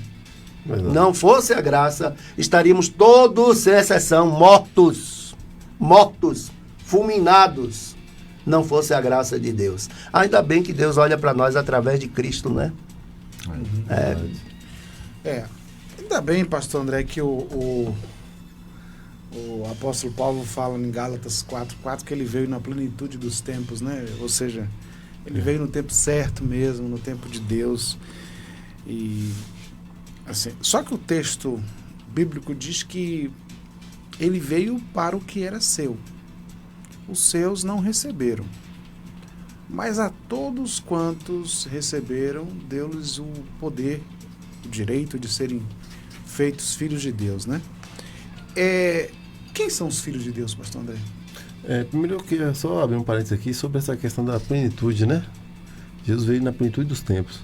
não fosse a graça, estaríamos todos, sem exceção, mortos, fulminados. Não fosse a graça de Deus. Ainda bem que Deus olha para nós através de Cristo, né? Ainda bem, pastor André, que o apóstolo Paulo fala em Gálatas 4:4 que ele veio na plenitude dos tempos, né? Ou seja, ele veio no tempo certo mesmo, no tempo de Deus. E assim, só que o texto bíblico diz que ele veio para o que era seu. Os seus não receberam. Mas a todos quantos receberam, deu-lhes o poder, o direito de serem feitos filhos de Deus, né? Quem são os filhos de Deus, pastor André? Primeiro eu queria só abrir um parênteses aqui sobre essa questão da plenitude, né? Jesus veio na plenitude dos tempos.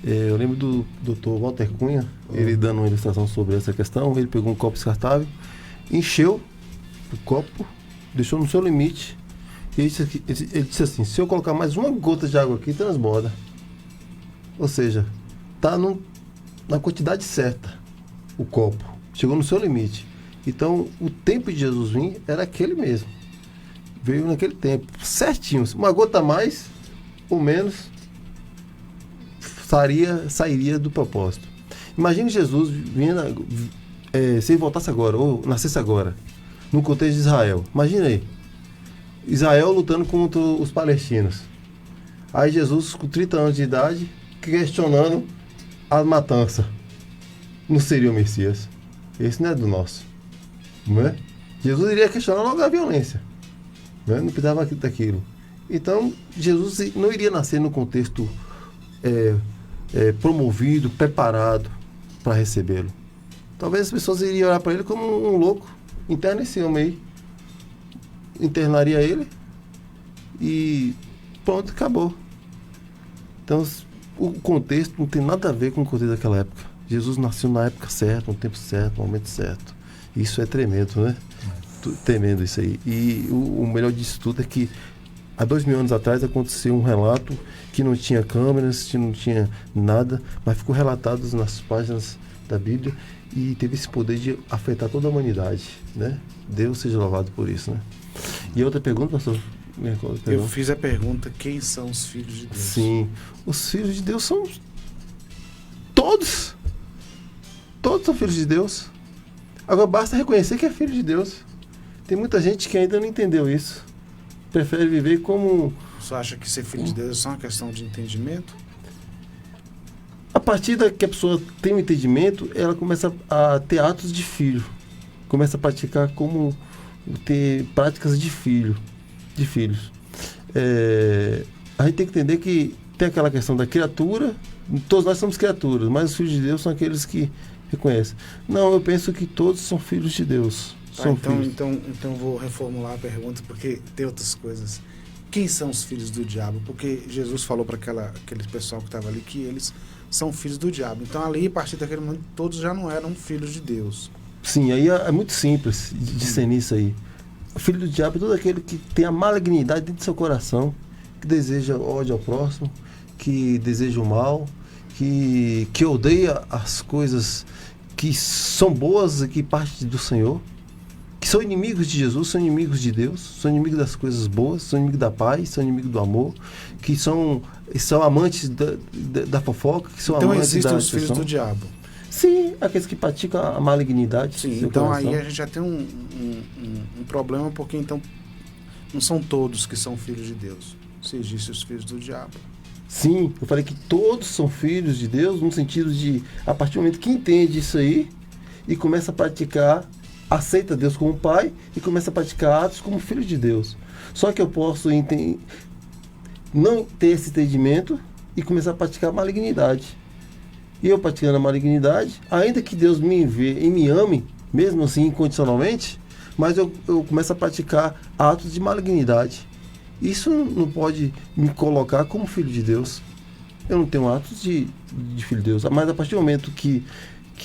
Eu lembro do Dr. Walter Cunha, ele dando uma ilustração sobre essa questão. Ele pegou um copo descartável, encheu o copo, deixou no seu limite. E ele disse assim: se eu colocar mais uma gota de água aqui, transborda. Ou seja, está na quantidade certa o copo. Chegou no seu limite. Então, o tempo de Jesus vir era aquele mesmo. Veio naquele tempo, certinho. Uma gota a mais ou menos sairia do propósito. Imagine Jesus vindo, se ele voltasse agora, ou nascesse agora, no contexto de Israel. Imagina aí. Israel lutando contra os palestinos. Aí Jesus, com 30 anos de idade, questionando a matança. Não seria o Messias. Esse não é do nosso. Não é? Jesus iria questionar logo a violência. Não precisava daquilo. Então, Jesus não iria nascer no contexto promovido, preparado para recebê-lo. Talvez as pessoas iriam olhar para ele como um louco. Interna esse homem aí. Internaria ele e pronto, acabou. Então, o contexto não tem nada a ver com o contexto daquela época. Jesus nasceu na época certa, no tempo certo, no momento certo. Isso é tremendo, né? Tremendo isso aí. E o melhor disso tudo é que há 2000 anos atrás aconteceu um relato que não tinha câmeras, que não tinha nada, mas ficou relatado nas páginas da Bíblia e teve esse poder de afetar toda a humanidade, né? Deus seja louvado por isso, né? E outra pergunta, pastor? Eu fiz a pergunta: quem são os filhos de Deus? Sim, os filhos de Deus são todos. Todos são filhos de Deus. Agora basta reconhecer que é filho de Deus. Tem muita gente que ainda não entendeu isso. Prefere viver como... Você acha que ser filho de Deus é só uma questão de entendimento? A partir da que a pessoa tem um entendimento, ela começa a ter atos de filho. Começa a praticar como... ter práticas de filhos. A gente tem que entender que tem aquela questão da criatura. Todos nós somos criaturas, mas os filhos de Deus são aqueles que reconhecem. Não, eu penso que todos são filhos de Deus. Então vou reformular a pergunta, porque tem outras coisas. Quem são os filhos do diabo? Porque Jesus falou para aquele pessoal que estava ali que eles são filhos do diabo. Então ali, a partir daquele momento, todos já não eram filhos de Deus. Sim, aí é muito simples de discernir isso aí. O filho do diabo é todo aquele que tem a malignidade dentro do seu coração, que deseja ódio ao próximo, que deseja o mal, que odeia as coisas que são boas e que partem do Senhor, que são inimigos de Jesus, são inimigos de Deus, são inimigos das coisas boas, são inimigos da paz, são inimigos do amor, que são amantes da fofoca, que são então amantes da... Então existem os filhos do diabo. Sim, aqueles que praticam a malignidade. Sim, então coração. Aí a gente já tem um problema, porque então não são todos que são filhos de Deus. Se existem os filhos do diabo. Sim, eu falei que todos são filhos de Deus, no sentido de, a partir do momento que entende isso aí e começa a praticar, aceita Deus como pai e começa a praticar atos como filho de Deus. Só que eu posso não ter esse entendimento e começar a praticar a malignidade. E eu praticando a malignidade, ainda que Deus me vê e me ame, mesmo assim incondicionalmente, mas eu começo a praticar atos de malignidade. Isso não pode me colocar como filho de Deus. Eu não tenho atos de filho de Deus. Mas a partir do momento que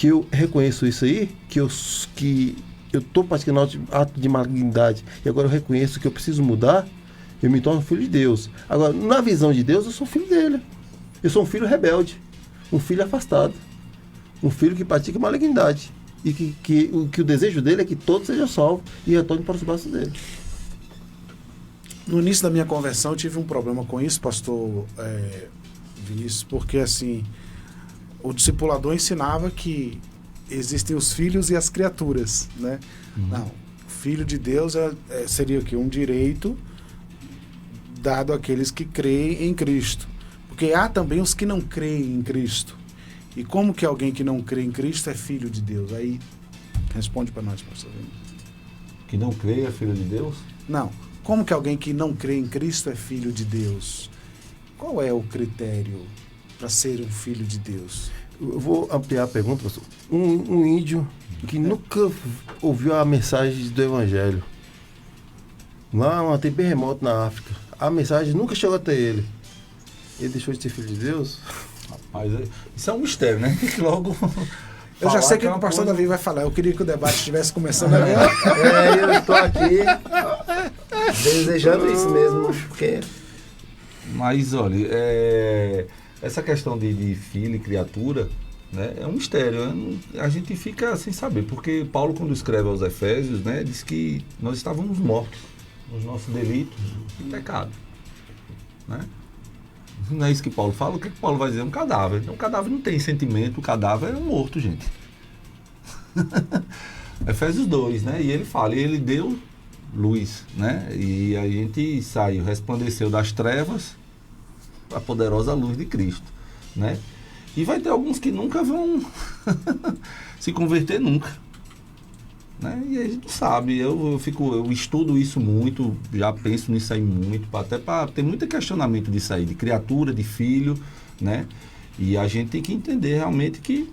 eu reconheço isso aí, que eu estou praticando ato de malignidade, e agora eu reconheço que eu preciso mudar, eu me torno filho de Deus. Agora, na visão de Deus, eu sou filho dele. Eu sou um filho rebelde. Um filho afastado, um filho que pratica malignidade e que o desejo dele é que todos sejam salvos e retornem para os braços dele. No início da minha conversão eu tive um problema com isso, pastor Vinícius, porque assim, o discipulador ensinava que existem os filhos e as criaturas, né? Não, o filho de Deus seria o quê? Um direito dado àqueles que creem em Cristo. Porque há também os que não creem em Cristo. E como que alguém que não crê em Cristo é filho de Deus? Aí, responde para nós, pastor. Que não crê é filho de Deus? Não. Como que alguém que não crê em Cristo é filho de Deus? Qual é o critério para ser um filho de Deus? Eu vou ampliar a pergunta, pastor. Um índio que nunca ouviu a mensagem do Evangelho. Lá tem bem remoto na África. A mensagem nunca chegou até ele. Ele deixou de ser filho de Deus? Rapaz, isso é um mistério, né? Tem que logo... Eu já sei que que o pastor Davi vai falar. Eu queria que o debate estivesse começando agora. Eu estou aqui desejando isso mesmo, porque... Mas, olha, essa questão de filho e criatura, né, é um mistério. A gente fica sem saber, porque Paulo, quando escreve aos Efésios, né, diz que nós estávamos mortos nos nossos delitos e pecado. Né? Não é isso que Paulo fala? O que Paulo vai dizer? Um cadáver. Então, o cadáver não tem sentimento, o cadáver é um morto, gente. Efésios 2, né? E ele fala, e ele deu luz, né? E a gente saiu, resplandeceu das trevas a poderosa luz de Cristo, né? E vai ter alguns que nunca vão se converter nunca, né? E a gente não sabe, eu estudo isso muito, já penso nisso aí muito, até para ter muito questionamento disso aí, de criatura, de filho, né? E a gente tem que entender realmente que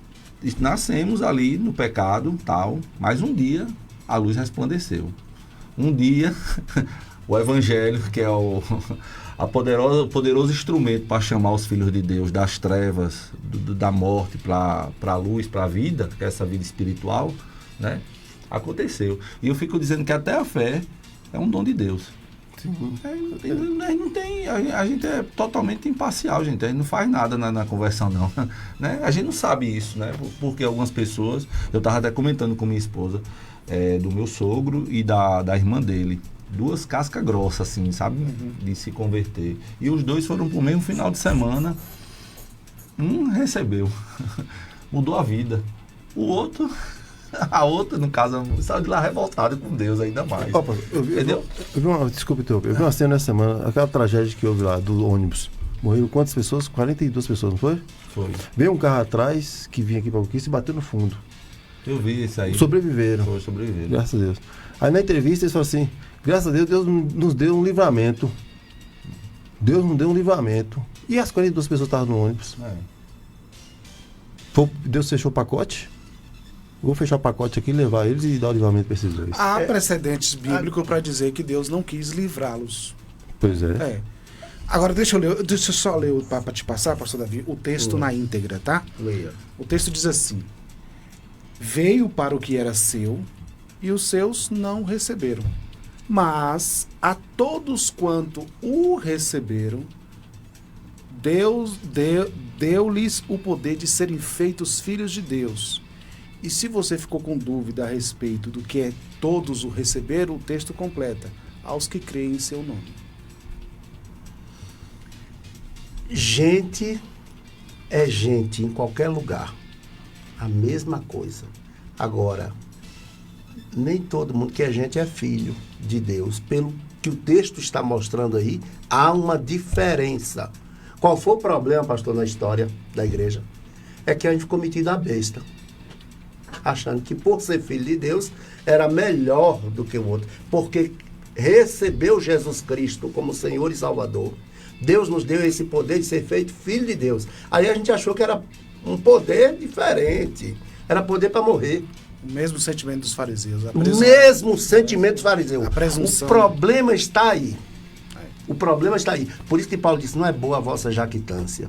nascemos ali no pecado, tal, mas um dia a luz resplandeceu. Um dia o Evangelho, que é o poderoso instrumento para chamar os filhos de Deus das trevas, da morte para a luz, para a vida, que é essa vida espiritual, né? Aconteceu. E eu fico dizendo que até a fé é um dom de Deus. A gente é totalmente imparcial, gente. A gente não faz nada na conversão, não. Né? A gente não sabe isso, né? Porque algumas pessoas... Eu estava até comentando com minha esposa, do meu sogro e da irmã dele. 2 cascas grossas, assim, sabe? De se converter. E os 2 foram pro mesmo final de semana. Um recebeu. Mudou a vida. O outro... A outra, no caso, saiu de lá revoltada com Deus ainda mais. Opa, entendeu? Desculpe, eu vi uma cena essa semana, aquela tragédia que houve lá do ônibus. Morreram quantas pessoas? 42 pessoas, não foi? Foi. Veio um carro atrás que vinha aqui para Conquista e bateu no fundo. Eu vi isso aí. Sobreviveram. Sobreviveram. Graças a Deus. Aí na entrevista eles falaram assim, graças a Deus, Deus nos deu um livramento. Deus nos deu um livramento. E as 42 pessoas estavam no ônibus. Deus fechou o pacote? Vou fechar o pacote aqui, levar eles e dar o livramento para esses 2. Há precedentes bíblicos para dizer que Deus não quis livrá-los. Pois é. Agora, deixa eu só ler para te passar, pastor Davi, o texto na íntegra, tá? Leia. O texto diz assim: veio para o que era seu, e os seus não receberam. Mas a todos quanto o receberam, Deus deu-lhes o poder de serem feitos filhos de Deus. E se você ficou com dúvida a respeito do que é todos o receberam, o texto completa: aos que creem em seu nome. Gente é gente em qualquer lugar. A mesma coisa. Agora, nem todo mundo que é gente é filho de Deus. Pelo que o texto está mostrando aí, há uma diferença. Qual foi o problema, pastor, na história da igreja? É que a gente ficou metido à besta, achando que por ser filho de Deus era melhor do que o outro, porque recebeu Jesus Cristo como Senhor e Salvador. Deus nos deu esse poder de ser feito filho de Deus. Aí a gente achou que era um poder diferente, era poder para morrer. O mesmo sentimento dos fariseus. O mesmo sentimento dos fariseus. A presunção. O problema está aí. O problema está aí. Por isso que Paulo disse, não é boa a vossa jactância.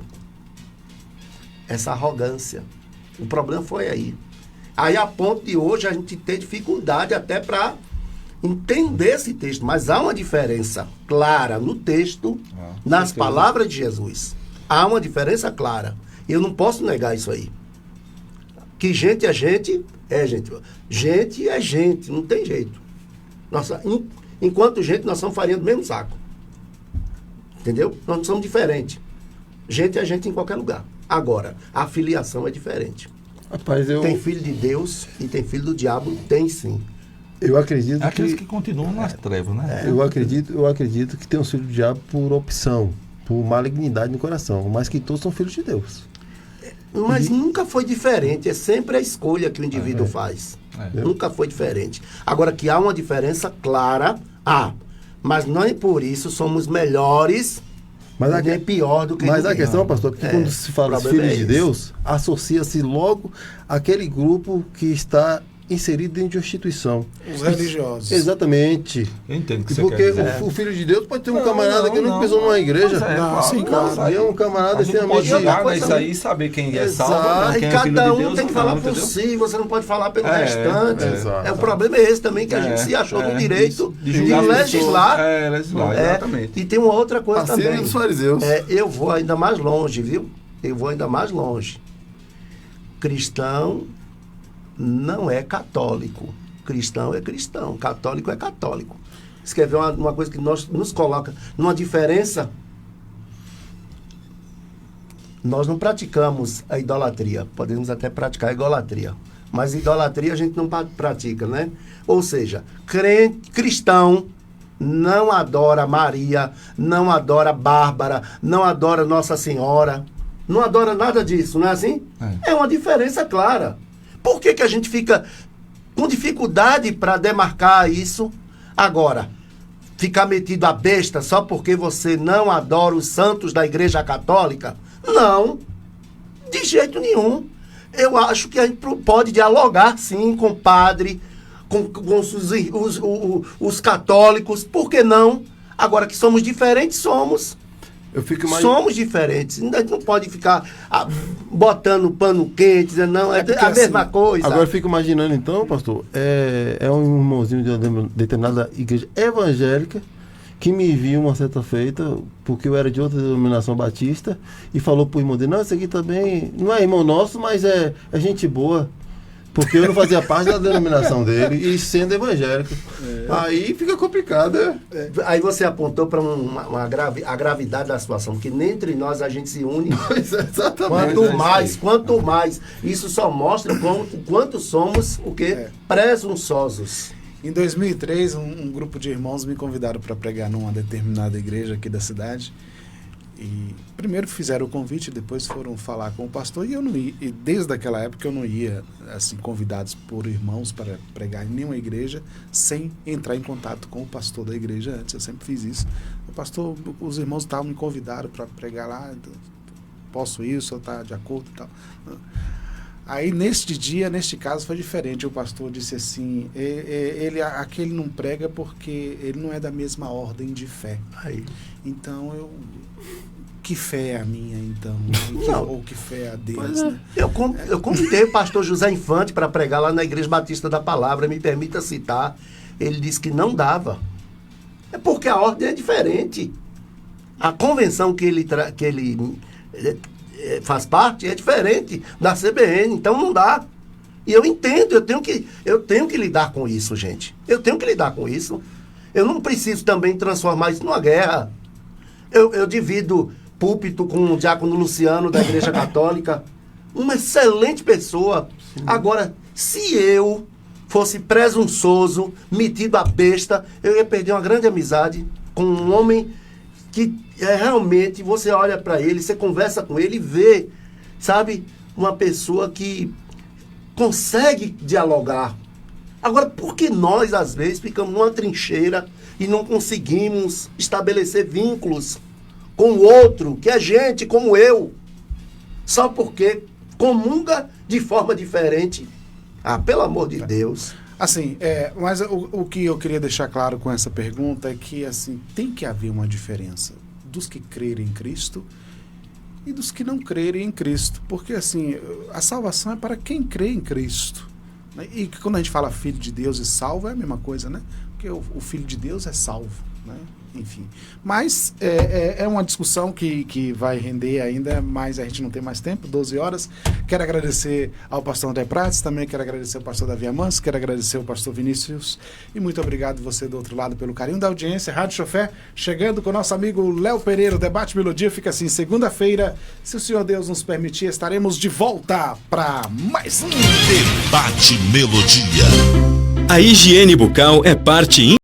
Essa arrogância. O problema foi aí. Aí, a ponto de hoje, a gente ter dificuldade até para entender esse texto. Mas há uma diferença clara no texto, nas palavras de Jesus. Há uma diferença clara. E eu não posso negar isso aí. Que gente é gente, é gente. Gente é gente, não tem jeito. Nossa, enquanto gente, nós somos farinha do mesmo saco. Entendeu? Nós não somos diferentes. Gente é gente em qualquer lugar. Agora, a filiação é diferente. Rapaz, tem filho de Deus e tem filho do diabo? Tem sim. Eu acredito aqueles que continuam nas trevas, né? Eu acredito que tem um filho do diabo por opção, por malignidade no coração, mas que todos são filhos de Deus. Mas nunca foi diferente, é sempre a escolha que o indivíduo faz. Nunca foi diferente. Agora que há uma diferença clara, Mas nem por isso somos melhores, nem pior do que Mas a ninguém. questão, pastor, é que quando se fala dos filhos de Deus, associa-se logo aquele grupo que está inserido dentro de uma instituição. Os religiosos. Exatamente. Eu entendo o que você Porque quer dizer. o filho de Deus pode ter um camarada que nunca pisou numa igreja. Sim, claro. E é um camarada A gente sem pode amigo. jogar nisso aí e saber quem é salvo, E quem é filho cada de um Deus tem ou que não, falar por entendeu? si, você não pode falar pelo É, restante. exato. O problema é esse também, que a gente se achou no direito de legislar. Legislar, exatamente. E tem uma outra coisa A síria também. dos fariseus. Eu vou ainda mais longe, viu? Eu vou ainda mais longe. Cristão não é católico. Cristão é cristão. Católico é católico. Isso quer ver uma coisa que nos coloca numa diferença? Nós não praticamos a idolatria. Podemos até praticar a idolatria. Mas idolatria a gente não pratica, né? Ou seja, cristão não adora Maria, não adora Bárbara, não adora Nossa Senhora. Não adora nada disso, não é assim? É uma diferença clara. Por que a gente fica com dificuldade para demarcar isso? Agora, ficar metido a besta só porque você não adora os santos da Igreja Católica? Não, de jeito nenhum. Eu acho que a gente pode dialogar, sim, com o padre, com os católicos, por que não? Agora que somos diferentes, somos. Somos diferentes. A gente não pode ficar botando pano quente, dizendo, não, é a mesma coisa. Agora eu fico imaginando então, pastor, é um irmãozinho de uma determinada igreja evangélica que me viu uma certa feita, porque eu era de outra denominação batista, e falou pro irmão dele, não, esse aqui também não é irmão nosso, mas é gente boa. Porque eu não fazia parte da denominação dele, e sendo evangélico. Aí fica complicado, né? Aí você apontou para a gravidade da situação, porque nem entre nós a gente se une. Exatamente. Quanto mais. Isso só mostra o quanto somos o quê? Presunçosos. Em 2003, um grupo de irmãos me convidaram para pregar numa determinada igreja aqui da cidade. E primeiro fizeram o convite, depois foram falar com o pastor, e eu não ia, e desde aquela época eu não ia, assim, convidados por irmãos para pregar em nenhuma igreja sem entrar em contato com o pastor da igreja antes. Eu sempre fiz isso. O pastor, os irmãos estavam me convidaram para pregar lá, posso ir, o senhor está de acordo e tal. Aí neste caso foi diferente. O pastor disse assim, aquele não prega porque ele não é da mesma ordem de fé. Então que fé é a minha, então? Ou que fé é a deles, né? Eu convidei o pastor José Infante para pregar lá na Igreja Batista da Palavra, me permita citar. Ele disse que não dava. É porque a ordem é diferente. A convenção que ele faz parte é diferente da CBN, então não dá. E eu entendo, eu tenho que lidar com isso, gente. Eu tenho que lidar com isso. Eu não preciso também transformar isso numa guerra. Eu divido púlpito com o diácono Luciano da Igreja Católica, uma excelente pessoa. Agora, se eu fosse presunçoso, metido a besta, eu ia perder uma grande amizade com um homem que realmente você olha para ele, você conversa com ele e vê, sabe, uma pessoa que consegue dialogar. Agora, por que nós, às vezes, ficamos numa trincheira e não conseguimos estabelecer vínculos com o outro, que é gente como eu, só porque comunga de forma diferente? Pelo amor de Deus. Assim, mas o que eu queria deixar claro com essa pergunta é que, assim, tem que haver uma diferença dos que crerem em Cristo e dos que não crerem em Cristo. Porque, assim, a salvação é para quem crê em Cristo. Né? E quando a gente fala filho de Deus e salvo, é a mesma coisa, né? Porque o filho de Deus é salvo, né? Enfim. Mas é uma discussão que vai render ainda, mas a gente não tem mais tempo, 12 horas. Quero agradecer ao pastor André Prates, também quero agradecer ao pastor Davi Amans, quero agradecer ao pastor Vinícius, e muito obrigado você do outro lado pelo carinho da audiência. Rádio Chofé, chegando com o nosso amigo Léo Pereira, o Debate Melodia fica assim, segunda-feira, se o Senhor Deus nos permitir, estaremos de volta para mais um Debate Melodia. A higiene bucal é parte